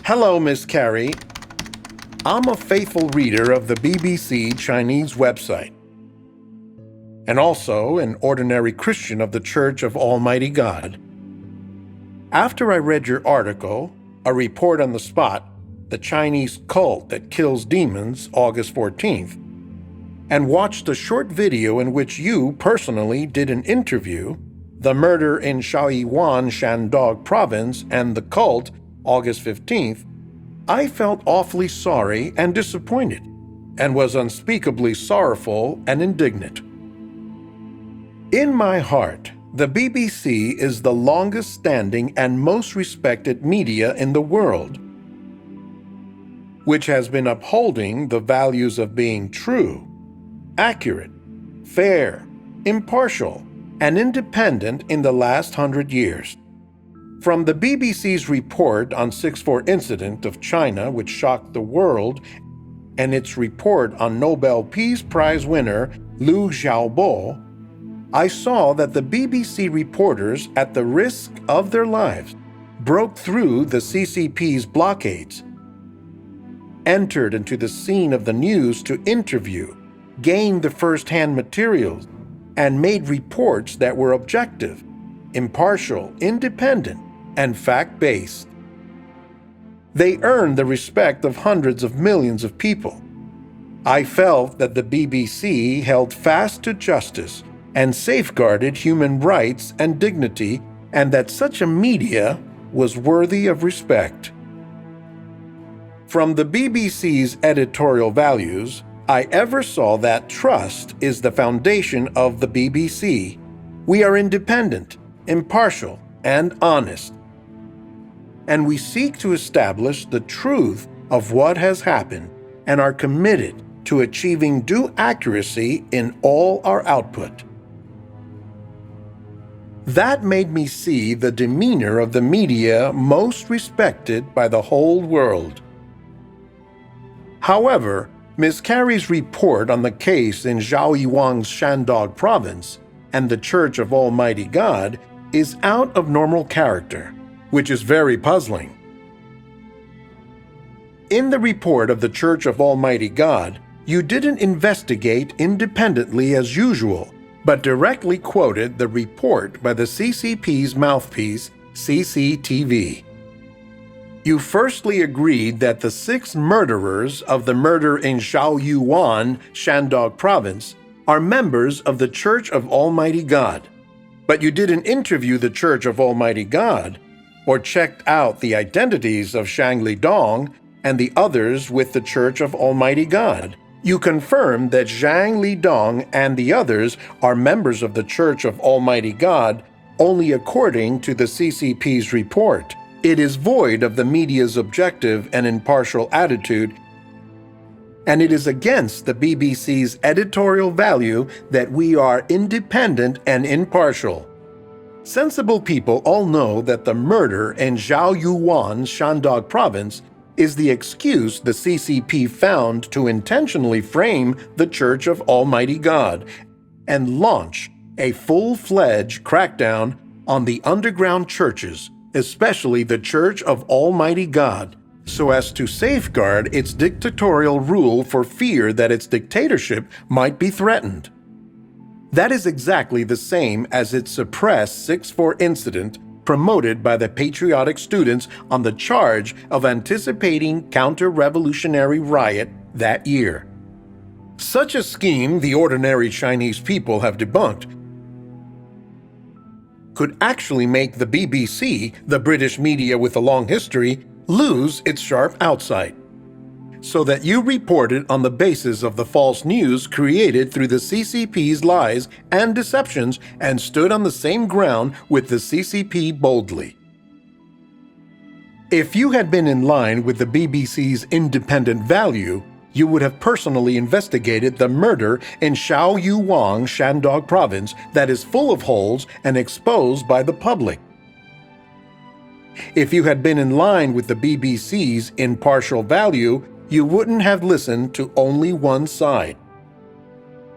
Hello, Miss Carrie. I'm a faithful reader of the BBC Chinese website, and also an ordinary Christian of the Church of Almighty God. After I read your article, A Report on the Spot, The Chinese Cult That Kills Demons, August 14th, and watched a short video in which you personally did an interview, The Murder in Shaoyuan, Shandong Province, and the Cult, August 15th, I felt awfully sorry and disappointed, and was unspeakably sorrowful and indignant. In my heart, the BBC is the longest-standing and most respected media in the world, which has been upholding the values of being true, accurate, fair, impartial, and independent in the last 100 years. From the BBC's report on 6/4 incident of China, which shocked the world, and its report on Nobel Peace Prize winner Liu Xiaobo, I saw that the BBC reporters, at the risk of their lives, broke through the CCP's blockades, entered into the scene of the news to interview, gained the first-hand materials, and made reports that were objective, impartial, independent, and fact-based. They earned the respect of hundreds of millions of people. I felt that the BBC held fast to justice and safeguarded human rights and dignity, and that such a media was worthy of respect. From the BBC's editorial values, I ever saw that trust is the foundation of the BBC. We are independent, impartial, and honest, and we seek to establish the truth of what has happened and are committed to achieving due accuracy in all our output. That made me see the demeanor of the media most respected by the whole world. However, Ms. Carey's report on the case in Zhaoyuan's Shandong Province and the Church of Almighty God is out of normal character, which is very puzzling. In the report of the Church of Almighty God, you didn't investigate independently as usual, but directly quoted the report by the CCP's mouthpiece, CCTV. You firstly agreed that the 6 murderers of the murder in Shaoyuan, Shandong Province, are members of the Church of Almighty God, but you didn't interview the Church of Almighty God or checked out the identities of Shang Lidong and the others with the Church of Almighty God. You confirmed that Zhang Lidong and the others are members of the Church of Almighty God only according to the CCP's report. It is void of the media's objective and impartial attitude, and it is against the BBC's editorial value that we are independent and impartial. Sensible people all know that the murder in Zhaoyuan, Shandong Province, is the excuse the CCP found to intentionally frame the Church of Almighty God and launch a full-fledged crackdown on the underground churches, especially the Church of Almighty God, so as to safeguard its dictatorial rule for fear that its dictatorship might be threatened. That is exactly the same as its suppressed 6/4 incident promoted by the patriotic students on the charge of anticipating counter-revolutionary riot that year. Such a scheme the ordinary Chinese people have debunked could actually make the BBC, the British media with a long history, lose its sharp outsight. So that you reported on the basis of the false news created through the CCP's lies and deceptions and stood on the same ground with the CCP boldly. If you had been in line with the BBC's independent value, you would have personally investigated the murder in Shaoyuan, Shandong Province that is full of holes and exposed by the public. If you had been in line with the BBC's impartial value, you wouldn't have listened to only one side.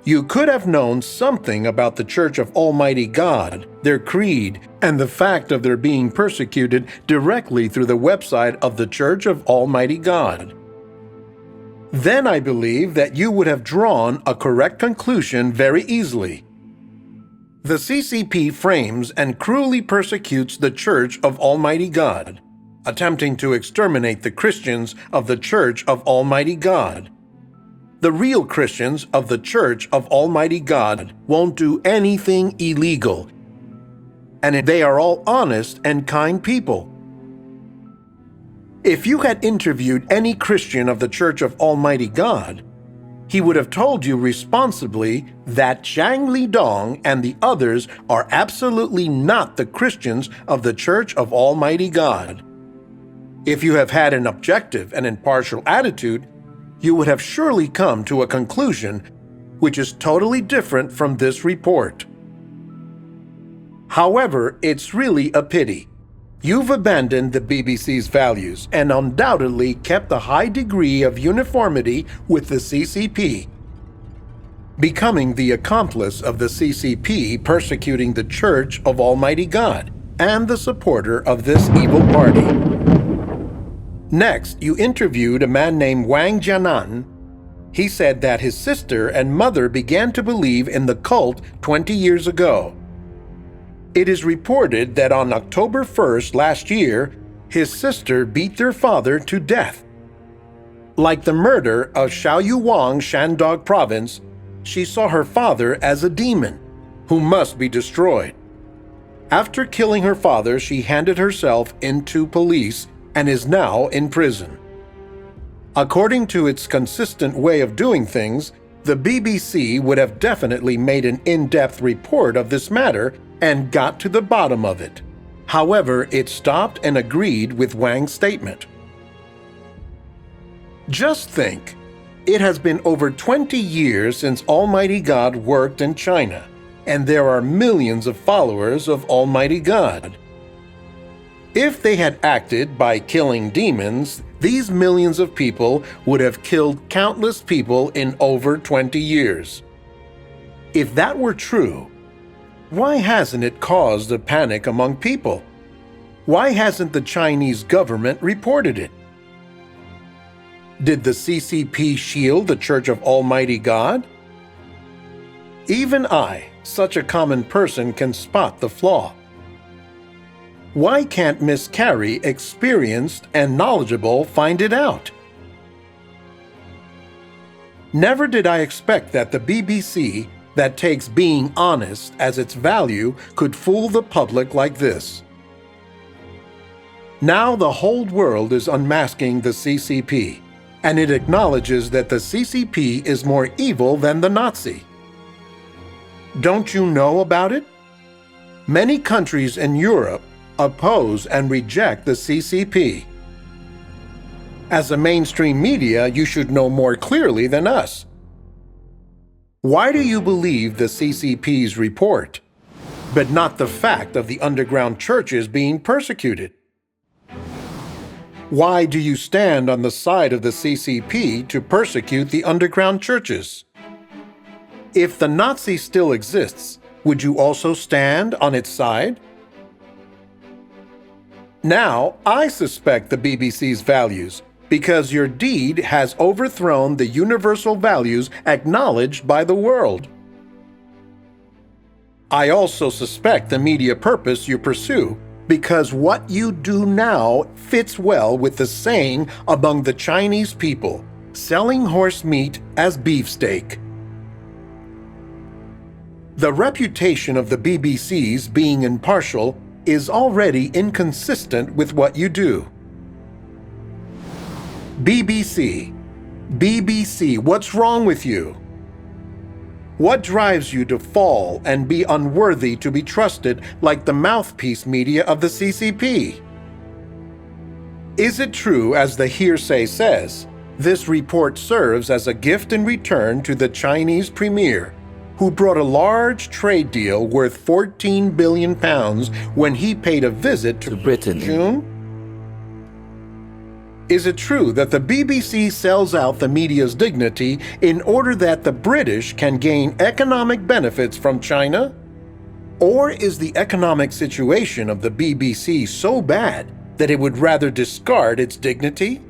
You could have known something about the Church of Almighty God, their creed, and the fact of their being persecuted directly through the website of the Church of Almighty God. Then I believe that you would have drawn a correct conclusion very easily. The CCP frames and cruelly persecutes the Church of Almighty God, attempting to exterminate the Christians of the Church of Almighty God. The real Christians of the Church of Almighty God won't do anything illegal, and they are all honest and kind people. If you had interviewed any Christian of the Church of Almighty God, he would have told you responsibly that Zhang Lidong and the others are absolutely not the Christians of the Church of Almighty God. If you have had an objective and impartial attitude, you would have surely come to a conclusion which is totally different from this report. However, it's really a pity. You've abandoned the BBC's values and undoubtedly kept a high degree of uniformity with the CCP, becoming the accomplice of the CCP persecuting the Church of Almighty God and the supporter of this evil party. Next, you interviewed a man named Wang Jianan. He said that his sister and mother began to believe in the cult 20 years ago. It is reported that on October 1st last year, his sister beat their father to death. Like the murder of Xiaoyu Wang, Shandong Province, she saw her father as a demon, who must be destroyed. After killing her father, she handed herself into police and is now in prison. According to its consistent way of doing things, the BBC would have definitely made an in-depth report of this matter and got to the bottom of it. However, it stopped and agreed with Wang's statement. Just think, it has been over 20 years since Almighty God worked in China, and there are millions of followers of Almighty God. If they had acted by killing demons, these millions of people would have killed countless people in over 20 years. If that were true, why hasn't it caused a panic among people? Why hasn't the Chinese government reported it? Did the CCP shield the Church of Almighty God? Even I, such a common person, can spot the flaw. Why can't Miss Carey, experienced and knowledgeable, find it out? Never did I expect that the BBC, that takes being honest as its value, could fool the public like this. Now the whole world is unmasking the CCP, and it acknowledges that the CCP is more evil than the Nazi. Don't you know about it? Many countries in Europe oppose and reject the CCP. As a mainstream media, you should know more clearly than us. Why do you believe the CCP's report, but not the fact of the underground churches being persecuted? Why do you stand on the side of the CCP to persecute the underground churches? If the Nazi still exists, would you also stand on its side? Now, I suspect the BBC's values because your deed has overthrown the universal values acknowledged by the world. I also suspect the media purpose you pursue because what you do now fits well with the saying among the Chinese people, selling horse meat as beefsteak. The reputation of the BBC's being impartial is already inconsistent with what you do. BBC, what's wrong with you? What drives you to fall and be unworthy to be trusted like the mouthpiece media of the CCP? Is it true, as the hearsay says, this report serves as a gift in return to the Chinese premier, who brought a large trade deal worth £14 billion when he paid a visit to Britain? June? Is it true that the BBC sells out the media's dignity in order that the British can gain economic benefits from China? Or is the economic situation of the BBC so bad that it would rather discard its dignity?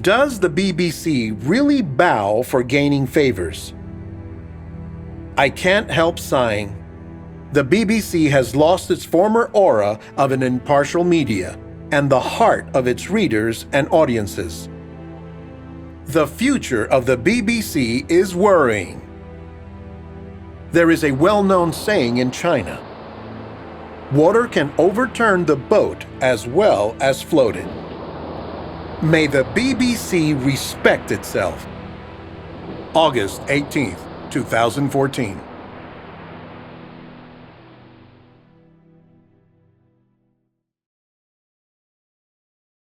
Does the BBC really bow for gaining favors? I can't help sighing. The BBC has lost its former aura of an impartial media and the heart of its readers and audiences. The future of the BBC is worrying. There is a well-known saying in China: water can overturn the boat as well as float it. May the BBC respect itself. August 18th, 2014.